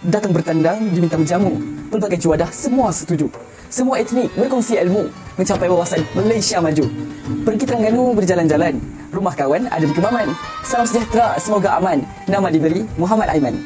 datang bertandang diminta menjamu. Pelbagai juadah semua setuju. Semua etnik berkongsi ilmu, mencapai wawasan Malaysia maju. Pergi Terengganu berjalan-jalan, rumah kawan ada di Kemaman. Salam sejahtera, semoga aman. Nama diberi Muhammad Aiman.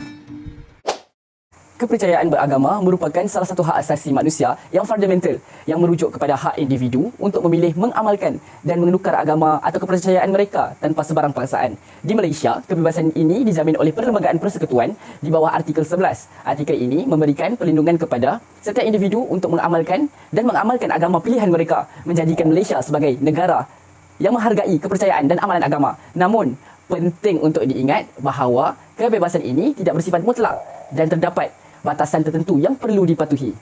Kepercayaan beragama merupakan salah satu hak asasi manusia yang fundamental yang merujuk kepada hak individu untuk memilih, mengamalkan dan menukar agama atau kepercayaan mereka tanpa sebarang paksaan. Di Malaysia, kebebasan ini dijamin oleh Perlembagaan Persekutuan di bawah Artikel 11. Artikel ini memberikan perlindungan kepada setiap individu untuk mengamalkan dan mengamalkan agama pilihan mereka, menjadikan Malaysia sebagai negara yang menghargai kepercayaan dan amalan agama. Namun, penting untuk diingat bahawa kebebasan ini tidak bersifat mutlak dan terdapat batasan tertentu yang perlu dipatuhi.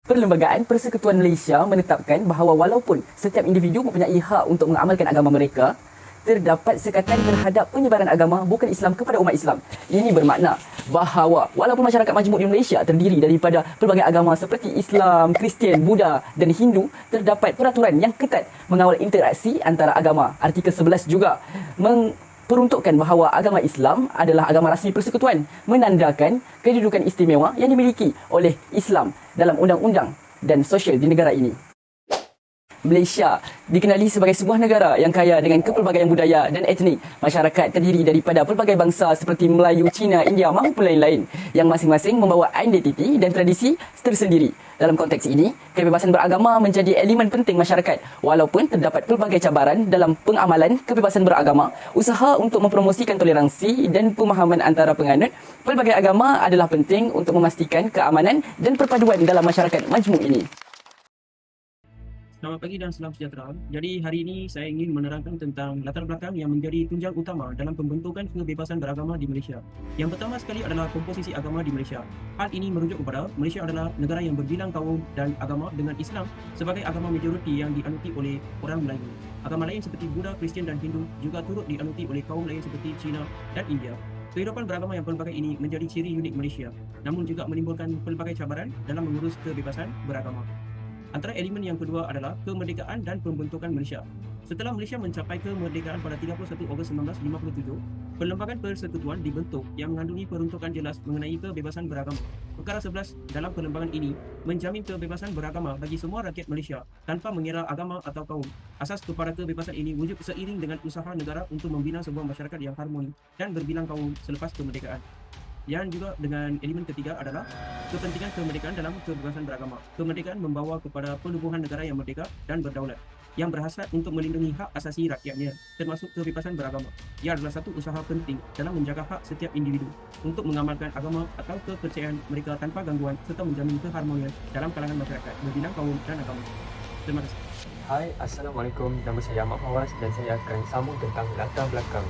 Perlembagaan Persekutuan Malaysia menetapkan bahawa walaupun setiap individu mempunyai hak untuk mengamalkan agama mereka, terdapat sekatan terhadap penyebaran agama bukan Islam kepada umat Islam. Ini bermakna bahawa walaupun masyarakat majmuk di Malaysia terdiri daripada pelbagai agama seperti Islam, Kristian, Buddha dan Hindu, terdapat peraturan yang ketat mengawal interaksi antara agama. Artikel 11 juga peruntukkan bahawa agama Islam adalah agama rasmi persekutuan, menandakan kedudukan istimewa yang dimiliki oleh Islam dalam undang-undang dan sosial di negara ini. Malaysia dikenali sebagai sebuah negara yang kaya dengan kepelbagaian budaya dan etnik. Masyarakat terdiri daripada pelbagai bangsa seperti Melayu, Cina, India maupun lain-lain yang masing-masing membawa identiti dan tradisi tersendiri. Dalam konteks ini, kebebasan beragama menjadi elemen penting masyarakat. Walaupun terdapat pelbagai cabaran dalam pengamalan kebebasan beragama, usaha untuk mempromosikan toleransi dan pemahaman antara penganut pelbagai agama adalah penting untuk memastikan keamanan dan perpaduan dalam masyarakat majmuk ini. Selamat pagi dan salam sejahtera. Jadi hari ini saya ingin menerangkan tentang latar belakang yang menjadi tunjang utama dalam pembentukan kebebasan beragama di Malaysia. Yang pertama sekali adalah komposisi agama di Malaysia. Hal ini merujuk kepada Malaysia adalah negara yang berbilang kaum dan agama dengan Islam sebagai agama majoriti yang dianuti oleh orang Melayu. Agama lain seperti Buddha, Kristian dan Hindu juga turut dianuti oleh kaum lain seperti Cina dan India. Kehidupan beragama yang pelbagai ini menjadi ciri unik Malaysia, namun juga menimbulkan pelbagai cabaran dalam mengurus kebebasan beragama. Antara elemen yang kedua adalah kemerdekaan dan pembentukan Malaysia. Setelah Malaysia mencapai kemerdekaan pada 31 Ogos 1957, Perlembagaan Persekutuan dibentuk yang mengandungi peruntukan jelas mengenai kebebasan beragama. Perkara 11 dalam perlembagaan ini menjamin kebebasan beragama bagi semua rakyat Malaysia tanpa mengira agama atau kaum. Asas kepada kebebasan ini wujud seiring dengan usaha negara untuk membina sebuah masyarakat yang harmoni dan berbilang kaum selepas kemerdekaan. Yang juga dengan elemen ketiga adalah kepentingan kemerdekaan dalam kebebasan beragama. Kemerdekaan membawa kepada penubuhan negara yang merdeka dan berdaulat, yang berhasrat untuk melindungi hak asasi rakyatnya, termasuk kebebasan beragama. Ia adalah satu usaha penting dalam menjaga hak setiap individu untuk mengamalkan agama atau kepercayaan mereka tanpa gangguan serta menjamin keharmonian dalam kalangan masyarakat berbilang kaum dan agama. Terima kasih. Hai, Assalamualaikum. Nama saya Ahmad Fawaz dan saya akan sambung tentang latar belakang.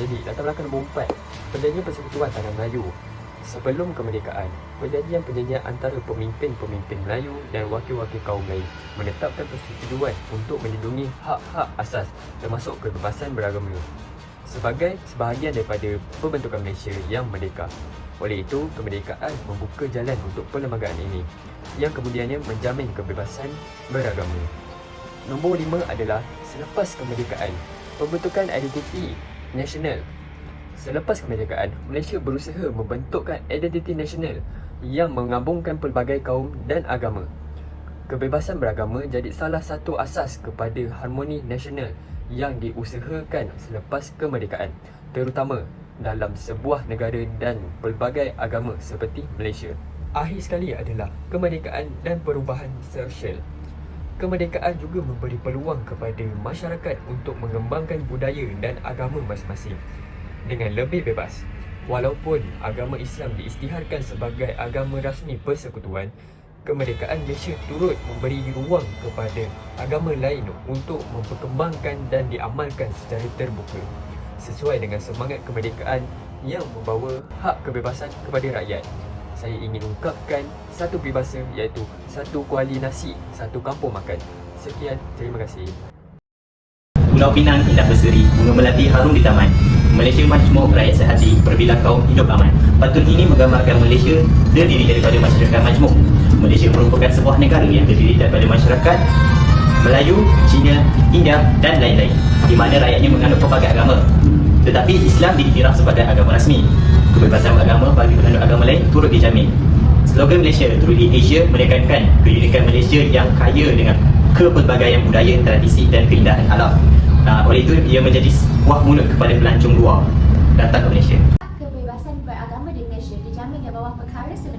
Jadi, latar belakang nombor 4, Perjanjian Persekutuan Tanah Melayu. Sebelum kemerdekaan, perjanjian antara pemimpin-pemimpin Melayu dan wakil-wakil kaum lain menetapkan persetujuan untuk melindungi hak-hak asas termasuk kebebasan beragama sebagai sebahagian daripada pembentukan Malaysia yang merdeka. Oleh itu, kemerdekaan membuka jalan untuk perlembagaan ini yang kemudiannya menjamin kebebasan beragama. Nombor 5 adalah selepas kemerdekaan, pembentukan identiti nasional. Selepas kemerdekaan, Malaysia berusaha membentukkan identiti nasional yang menggabungkan pelbagai kaum dan agama. Kebebasan beragama jadi salah satu asas kepada harmoni nasional yang diusahakan selepas kemerdekaan, terutama dalam sebuah negara dan pelbagai agama seperti Malaysia. Akhir sekali adalah kemerdekaan dan perubahan sosial. Kemerdekaan juga memberi peluang kepada masyarakat untuk mengembangkan budaya dan agama masing-masing dengan lebih bebas. Walaupun agama Islam diisytiharkan sebagai agama rasmi persekutuan, kemerdekaan Malaysia turut memberi ruang kepada agama lain untuk memperkembangkan dan diamalkan secara terbuka sesuai dengan semangat kemerdekaan yang membawa hak kebebasan kepada rakyat. Saya ingin ungkapkan satu peribahasa iaitu satu kuali nasi, satu kampung makan. Sekian, terima kasih. Pulau Pinang indah berseri, bunga melati harum di taman. Malaysia majmuk, rakyat sehati, berbilang kaum hidup aman. Pantun ini menggambarkan Malaysia terdiri daripada masyarakat majmuk. Malaysia merupakan sebuah negara yang terdiri daripada masyarakat Melayu, Cina, India dan lain-lain, di mana rakyatnya menganut pelbagai agama. Tetapi Islam diiktiraf sebagai agama rasmi. Kebebasan beragama bagi penganut agama lain turut dijamin. Slogan Malaysia Truly Asia menekankan keunikan Malaysia yang kaya dengan kepelbagaian budaya, tradisi dan keindahan alam. Oleh itu, ia menjadi buah mulut kepada pelancong luar datang ke Malaysia. Kebebasan beragama di Malaysia dijamin di bawah perkara 11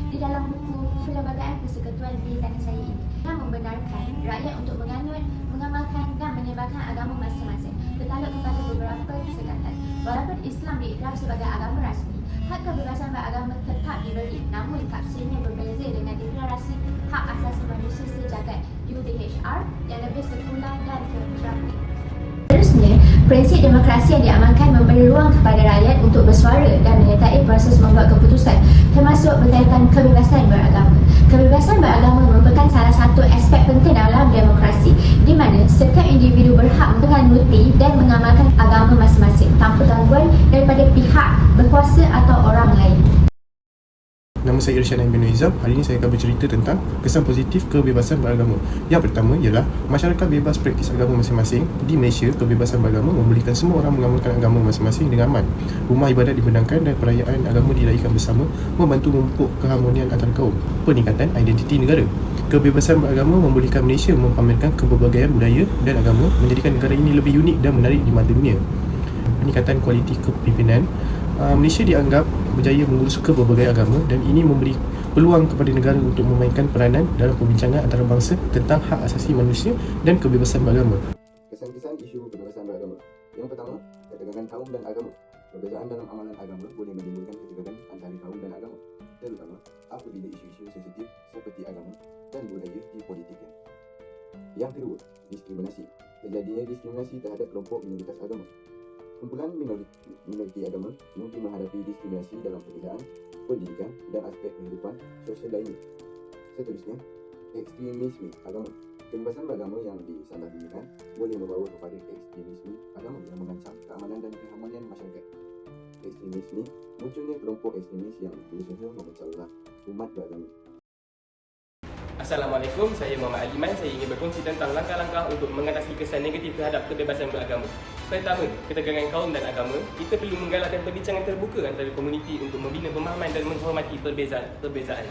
di dalam buku Pelbagaian Persekutuan di Tanah Saya ini, yang membenarkan rakyat untuk menganut, mengamalkan dan menyebarkan agama masing-masing tertaluk kepada beberapa sekatan. Walaupun Islam diikrar sebagai agama rasmi, hak kebebasan beragama tetap diberi, namun tafsirnya berbeza dengan deklarasi hak asasi manusia sejagat UDHR yang lebih sekular dan terapi. Seterusnya, prinsip demokrasi yang diamalkan memberi ruang kepada rakyat untuk bersuara dan menyertai proses membuat keputusan, termasuk berkaitan kebebasan beragama. Kebebasan beragama merupakan salah satu aspek penting dalam demokrasi, di mana setiap individu berhak menganuti dan mengamalkan agama masing-masing tanpa gangguan daripada pihak berkuasa atau orang lain. Nama saya Irsyad bin Izam. Hari ini saya akan bercerita tentang kesan positif kebebasan beragama. Yang pertama ialah masyarakat bebas praktis agama masing-masing. Di Malaysia, kebebasan beragama membolehkan semua orang mengamalkan agama masing-masing dengan aman. Rumah ibadat dibenarkan dan perayaan agama diraihkan bersama, membantu memupuk keharmonian antar kaum, peningkatan identiti negara. Kebebasan beragama membolehkan Malaysia mempamerkan kepelbagaian budaya dan agama, menjadikan negara ini lebih unik dan menarik di mata dunia. Peningkatan kualiti kepimpinan. Malaysia dianggap berjaya mengurus berbagai agama dan ini memberi peluang kepada negara untuk memainkan peranan dalam perbincangan antarabangsa tentang hak asasi manusia dan kebebasan beragama. Kesan-kesan isu kebebasan beragama. Yang pertama, ketegangan kaum dan agama. Perbezaan dalam amalan agama boleh menimbulkan ketegangan antara kaum dan agama, terutama apabila isu-isu sensitif seperti agama dan budaya dipolitikkan. Yang kedua, diskriminasi. Terjadinya diskriminasi terhadap kelompok minoritas agama. Kumpulan minoriti agama mungkin menghadapi diskriminasi dalam pekerjaan, pendidikan dan aspek kehidupan sosial lainnya. Seterusnya, ekstremisme agama. Kebebasan beragama yang disalahgunakan boleh membawa kepada ekstremisme agama yang mengancam keamanan dan keharmonian masyarakat. Ekstremisme, munculnya kelompok ekstremis yang berusaha memecah belah umat beragama. Assalamualaikum, saya Muhammad Aliman. Saya ingin berkongsi tentang langkah-langkah untuk mengatasi kesan negatif terhadap kebebasan beragama. Pertama, ketegangan kaum dan agama. Kita perlu menggalakkan perbincangan terbuka antara komuniti untuk membina pemahaman dan menghormati perbezaan.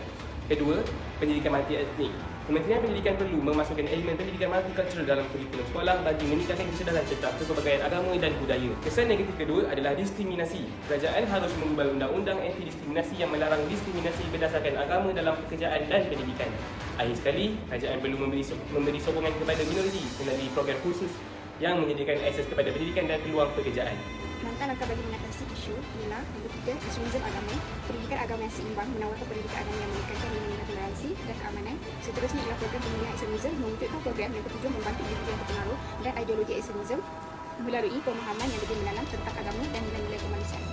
Kedua, pendidikan multi-etnik. Kementerian Pendidikan perlu memasukkan elemen pendidikan multikultural dalam kurikulum sekolah bagi meningkatkan kesedaran tentang kepelbagaian agama dan budaya. Kesan negatif kedua adalah diskriminasi. Kerajaan harus mengubah undang-undang anti-diskriminasi yang melarang diskriminasi berdasarkan agama dalam pekerjaan dan pendidikan. Akhir sekali, kerajaan perlu memberi sokongan kepada minoriti melalui program khusus yang menyediakan akses kepada pendidikan dan peluang pekerjaan. Langkah-langkah bagi mengatasi isu ialah yang ketiga, ekstremisme agama. Pendidikan agama yang seimbang menawarkan pendidikan agama yang menekankan nilai toleransi dan keamanan. Seterusnya ialah program pemulihan ekstremisme, mewujudkan program yang bertujuan membantu individu yang terpengaruh dan ideologi ekstremisme melalui pemahaman yang lebih mendalam tentang agama dan nilai-nilai kemanusiaan.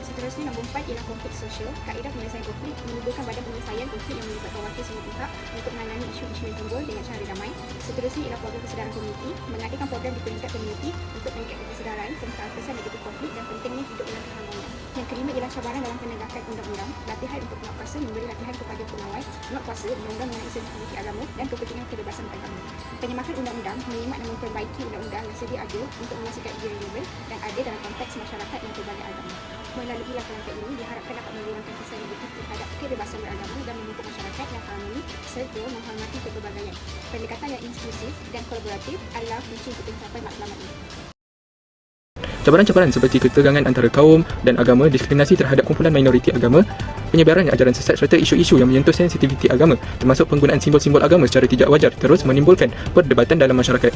Seterusnya, nombor 4 ialah konflik sosial. Kaedah penyelesaian konflik menimbulkan badan penyelesaian konflik yang melibatkan wakil semua pihak untuk menangani isu-isu yang timbul dengan cara damai. Seterusnya ialah program kesedaran komuniti. Mengadakan program di peringkat komuniti untuk meningkatkan kesedaran tentang kesan negatif konflik dan pentingnya hidup dalam keharmonian. Yang kelima ialah cabaran dalam penegakan undang-undang. Latihan untuk penguat kuasa, memberi latihan kepada pengawal penguat kuasa undang-undang mengenai sensitiviti agama dan kepentingan kebebasan beragama. Penyemakan undang-undang menyimak dan memperbaiki undang-undang yang sedia ada untuk memastikan ia relevan dan ada dalam konteks masyarakat yang berbagai agama. Melalui langkah-langkah ini diharapkan dapat mengurangkan kesan negatif terhadap kebebasan beragama dan membentuk masyarakat yang harmoni serta menghormati kepelbagaian. Pendekatan yang inklusif dan kolaboratif adalah kunci untuk mencapai matlamat ini. Cabaran-cabaran seperti ketegangan antara kaum dan agama, diskriminasi terhadap kumpulan minoriti agama, penyebaran ajaran sesat serta isu-isu yang menyentuh sensitiviti agama, termasuk penggunaan simbol-simbol agama secara tidak wajar, terus menimbulkan perdebatan dalam masyarakat.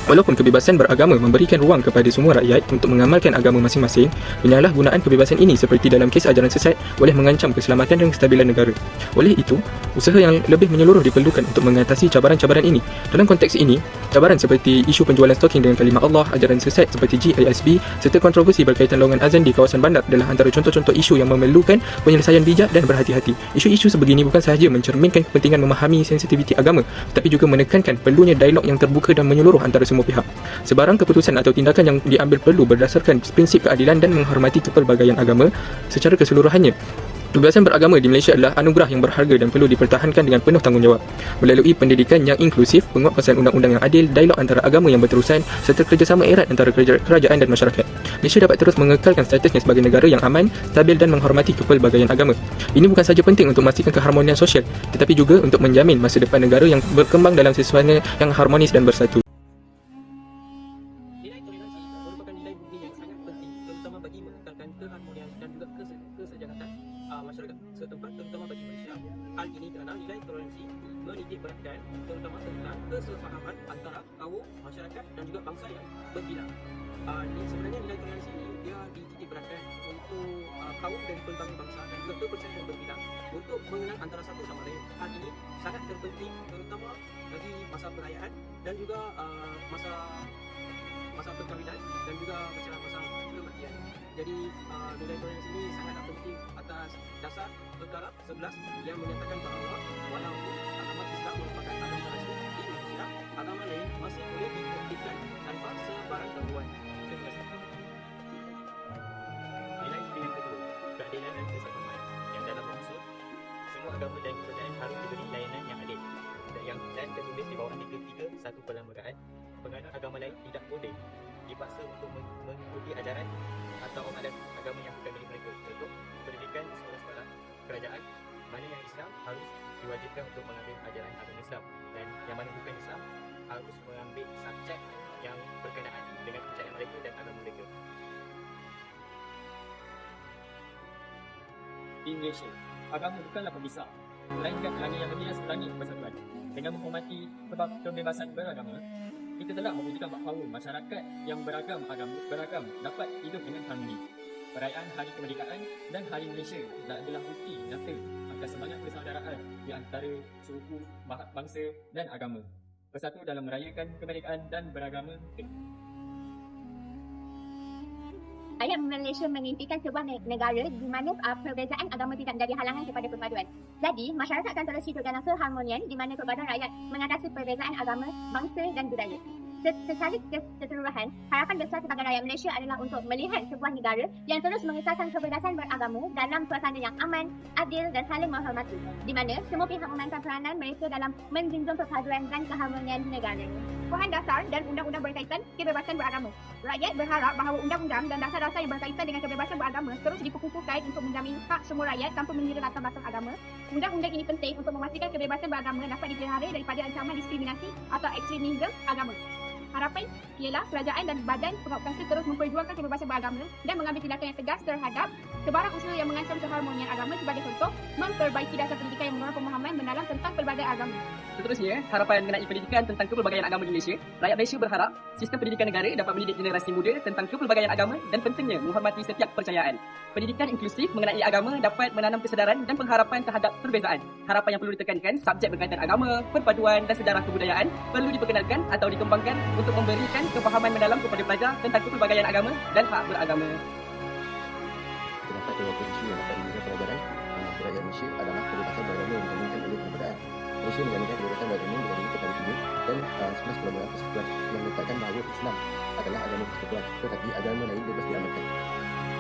Walaupun kebebasan beragama memberikan ruang kepada semua rakyat untuk mengamalkan agama masing-masing, penyalahgunaan kebebasan ini seperti dalam kes ajaran sesat boleh mengancam keselamatan dan kestabilan negara. Oleh itu, usaha yang lebih menyeluruh diperlukan untuk mengatasi cabaran-cabaran ini. Dalam konteks ini, cabaran seperti isu penjualan stoking dengan kalimah Allah, ajaran sesat seperti GISB serta kontroversi berkaitan lowongan azan di kawasan bandar adalah antara contoh-contoh isu yang memerlukan penyelesaian bijak dan berhati-hati. Isu-isu sebegini bukan sahaja mencerminkan kepentingan memahami sensitiviti agama, tetapi juga menekankan perlunya dialog yang terbuka dan menyeluruh antara semua pihak. Sebarang keputusan atau tindakan yang diambil perlu berdasarkan prinsip keadilan dan menghormati kepelbagaian agama secara keseluruhannya. Kebebasan beragama di Malaysia adalah anugerah yang berharga dan perlu dipertahankan dengan penuh tanggungjawab. Melalui pendidikan yang inklusif, penguatkuasaan undang-undang yang adil, dialog antara agama yang berterusan serta kerjasama erat antara kerajaan dan masyarakat, Malaysia dapat terus mengekalkan statusnya sebagai negara yang aman, stabil dan menghormati kepelbagaian agama. Ini bukan sahaja penting untuk memastikan keharmonian sosial, tetapi juga untuk menjamin masa depan negara yang berkembang dalam suasana yang harmonis dan bersatu. Nilai toleransi merupakan nilai budi yang sangat penting, terutama bagi mengekalkan keharmonian dan juga kesejahteraan masyarakat setempat, terutama bagi Malaysia. Hal ini kerana nilai toleransi menitik beratkan terutama tentang kesefahaman antara kaum, masyarakat dan juga bangsa yang berbilang. Sebenarnya nilai toleransi ini dia dititik beratkan untuk kaum dari pelbagai bangsa dan juga kepercayaan berbilang untuk mengenal antara satu sama lain. Hal ini sangat terpenting terutama bagi masa perayaan dan juga masa perkahwinan dan juga masa kematian. Jadi nilai toleransi ini sangatlah penting atas dasar perkara 11 yang menyatakan bahawa walaupun agama Islam merupakan agama rasmi di Malaysia, agama lain masih boleh ditertibkan tanpa sebarang gangguan. Terima kasih. Nilai yang kedua, keadilan dan kesesamaan, yang dalam maksud semua agama dan kerajaan harus diberi layanan yang adil dan tertulis di bawah artikel 3 satu perlembagaan. Penganut agama lain tidak boleh dipaksa untuk mengikuti ajaran atau adat agama yang bukan milik mereka. Contoh, pendidikan di sekolah-sekolah kerajaan mana yang Islam harus diwajibkan untuk mengambil ajaran agama Islam, dan yang mana bukan Islam harus mengambil subjek yang berkenaan dengan kepercayaan mereka dan agama mereka. Di Malaysia, agama bukanlah pembesar, melainkan pelangi yang menghias langit persatuan. Dengan menghormati kebebasan beragama, kita telah mewujudkan bahawa masyarakat yang beragam dapat hidup dengan harmoni. Perayaan Hari Kemerdekaan dan Hari Malaysia adalah bukti nyata akan semangat persaudaraan di antara suku, bangsa dan agama, bersatu dalam merayakan kemerdekaan dan beragama. Rakyat Malaysia mengimpikan sebuah negara di mana perbezaan agama tidak menjadi halangan kepada perpaduan. Jadi, masyarakat akan terus hidup dalam keharmonian di mana perpaduan rakyat mengatasi perbezaan agama, bangsa dan budaya. Secara keseluruhan, harapan besar sebagai rakyat Malaysia adalah untuk melihat sebuah negara yang terus mengesahkan kebebasan beragama dalam suasana yang aman, adil dan saling menghormati, di mana semua pihak memainkan peranan mereka dalam menjunjung perpaduan dan keharmonian negara. Bahan dasar dan undang-undang berkaitan kebebasan beragama. Rakyat berharap bahawa undang-undang dan dasar-dasar yang berkaitan dengan kebebasan beragama terus dikukuhkan untuk menjamin hak semua rakyat tanpa mengira latar belakang agama. Undang-undang ini penting untuk memastikan kebebasan beragama dapat dipelihara daripada ancaman diskriminasi atau ekstremisme agama. Harapan ialah kerajaan dan badan pengadvokasi terus memperjuangkan kebebasan beragama dan mengambil tindakan yang tegas terhadap sebarang usaha yang mengancam keharmonian agama, sebagai contoh memperbaiki dasar pendidikan yang mengurangkan pemahaman mendalam tentang pelbagai agama. Seterusnya, harapan mengenai pendidikan tentang kepelbagaian agama di Malaysia. Rakyat Malaysia berharap sistem pendidikan negara dapat mendidik generasi muda tentang kepelbagaian agama dan pentingnya menghormati setiap kepercayaan. Pendidikan inklusif mengenai agama dapat menanam kesedaran dan pengharapan terhadap perbezaan. Harapan yang perlu ditekankan, subjek berkaitan agama, perpaduan dan sejarah kebudayaan perlu diperkenalkan atau dikembangkan untuk memberikan kefahaman mendalam kepada pelajar tentang kepelbagaian agama dan hak beragama. Terdapat beberapa isu yang dapat diberikan pelajaran rakyat Malaysia adalah kebebasan beragama yang dijaminkan oleh kemerdekaan. Malaysia menjaminkan kebebasan beragama dibanding kepada dunia dan 11 perlembagaan persekutuan menetapkan bahawa Islam adalah agama persekutuan, tetapi agama lain bebas diamalkan.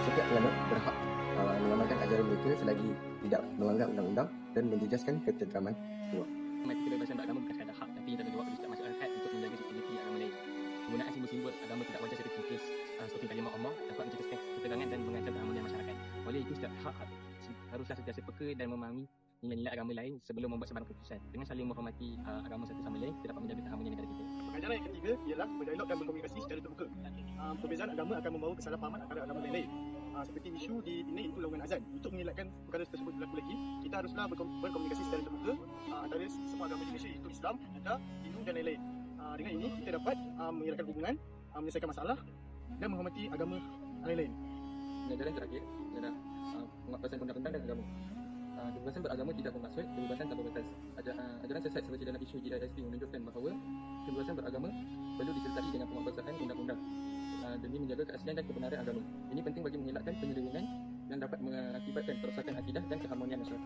Setiap penganut berhak mengamalkan ajaran mereka selagi tidak melanggar undang-undang dan menjejaskan ketenteraman semua. Menghormati kebebasan beragama bukan sekadar hak, tapi tanggungjawab bagi setiap masyarakat untuk menjaga security agama lain. Penggunaan simbol-simbol agama tidak wajar seperti tulis seperti kalimah Allah dapat mencetuskan ketegangan dan mengancam keharmonian masyarakat. Oleh itu, setiap hak haruslah sentiasa peka dan memahami nilai-nilai agama lain sebelum membuat sebarang keputusan. Dengan saling menghormati agama satu sama lain, kita dapat menjaga keharmonian negara kita. Pengajaran yang ketiga ialah berdialog dan berkomunikasi secara terbuka. Perbezaan agama akan membawa kesalahpahaman antara agama lain-lain. Seperti isu di Penang itu longgan azan. Untuk mengelakkan perkara tersebut berlaku lagi, kita haruslah berkomunikasi secara terbuka antara semua agama di Malaysia, iaitu Islam, Buddha, Hindu dan lain-lain. Dengan ini kita dapat mengelakkan hubungan, menyelesaikan masalah dan menghormati agama lain-lain. Pengajaran terakhir adalah penguatkuasaan undang-undang dan agama. Kebebasan beragama tidak bermaksud kebebasan tanpa batas. Ajaran sesat seperti dalam isu GISP menunjukkan bahawa kebebasan beragama perlu disertai dengan penguatkuasaan undang-undang demi menjaga keaslian dan kebenaran agama. Ini penting bagi mengelakkan penyelewengan yang dapat mengakibatkan kerosakan akidah dan keharmonian masyarakat.